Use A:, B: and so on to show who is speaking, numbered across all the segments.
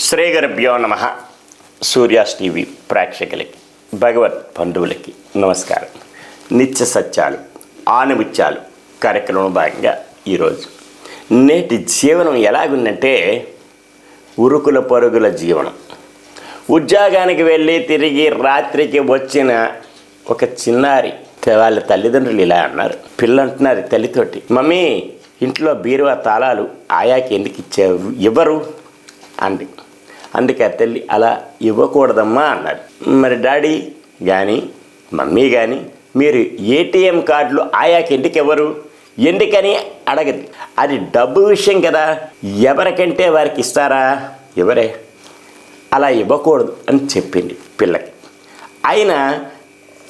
A: శ్రీగురుభ్యో నమః. సూర్యాస్ టీవీ ప్రేక్షకులకి, భగవత్ బంధువులకి నమస్కారం. నిత్య సత్యాలు, ఆణిముత్యాలు కార్యక్రమం భాగంగా ఈరోజు నేటి జీవనం ఎలాగుందంటే ఉరుకుల పరుగుల జీవనం. ఉద్యోగానికి వెళ్ళి తిరిగి రాత్రికి వచ్చిన ఒక చిన్నారి వాళ్ళ తల్లిదండ్రులు ఇలా అన్నారు. పిల్లంటున్నారు తల్లితోటి, మమ్మీ ఇంట్లో బీరువా తాళాలు ఆయాకి ఎందుకు ఇచ్చావు, ఇవ్వరు అంది. అందుకే తల్లి అలా ఇవ్వకూడదమ్మా అన్నారు. మరి డాడీ కానీ మమ్మీ కానీ మీరు ఏటీఎం కార్డులు ఆయాకి ఎందుకు ఇవ్వరు, ఎందుకని అడగదు. అది డబ్బు విషయం కదా, ఎవరికంటే వారికి ఇస్తారా, ఎవరే, అలా ఇవ్వకూడదు అని చెప్పింది పిల్లకి. అయినా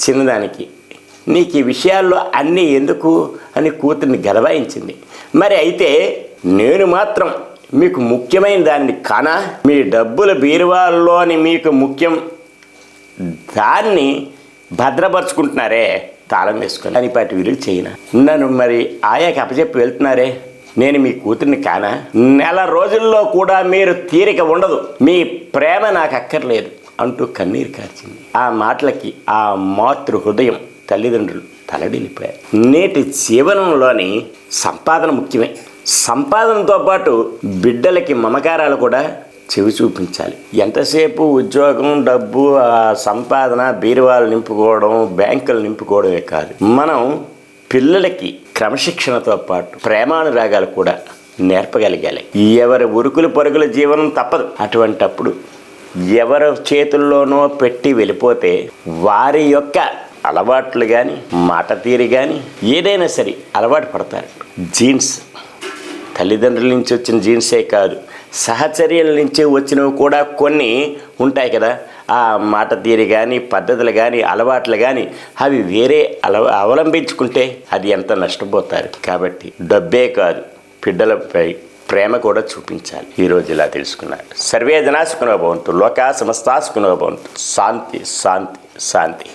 A: చిన్నదానికి నీకు ఈ విషయాల్లో అన్నీ ఎందుకు అని కూతుర్ని గలవాయించింది. మరి అయితే నేను మాత్రం మీకు ముఖ్యమైన దాన్ని కానా, మీ డబ్బుల బీరువాల్లోని మీకు ముఖ్యం దాన్ని భద్రపరుచుకుంటున్నారే తాళం వేసుకొని అని పాటి విలువ చేయనా, నన్ను మరి ఆయాకి అప్పచెప్పి వెళ్తున్నారే, నేను మీ కూతుర్ని కానా, నెల రోజుల్లో కూడా మీరు తీరిక ఉండదు, మీ ప్రేమ నాకు అక్కర్లేదు అంటూ కన్నీరు కార్చింది. ఆ మాటలకి ఆ మాతృ హృదయం తల్లిదండ్రులు తలడిల్లిపోయారు. నేటి జీవనంలోని సంపాదన ముఖ్యమే. సంపాదనతో పాటు బిడ్డలకి మమకారాలు కూడా చెవి చూపించాలి. ఎంతసేపు ఉద్యోగం, డబ్బు, సంపాదన, బీరువాలు నింపుకోవడం, బ్యాంకులు నింపుకోవడమే కాదు, మనం పిల్లలకి క్రమశిక్షణతో పాటు ప్రేమానురాగాలు కూడా నేర్పగలిగాలి. ఎవరి ఉరుకులు పరుగుల జీవనం తప్పదు. అటువంటప్పుడు ఎవరి చేతుల్లోనో పెట్టి వెళ్ళిపోతే వారి యొక్క అలవాట్లు కానీ మాట తీరు కానీ ఏదైనా సరే అలవాటు పడతారు. జీన్స్ తల్లిదండ్రుల నుంచి వచ్చిన జీన్సే కాదు, సహచర్యల నుంచి వచ్చినవి కూడా కొన్ని ఉంటాయి కదా. ఆ మాట తీరు కానీ పద్ధతులు కానీ అలవాట్లు కానీ అవి వేరే అవలంబించుకుంటే అది ఎంత నష్టపోతారు. కాబట్టి డబ్బే కాదు, బిడ్డలపై ప్రేమ కూడా చూపించాలి. ఈరోజు ఇలా తెలుసుకున్నారు. సర్వే జనా సుఖినో భవంతు, లోకా సమస్తా సుఖినో భవంతు. శాంతి శాంతి శాంతి.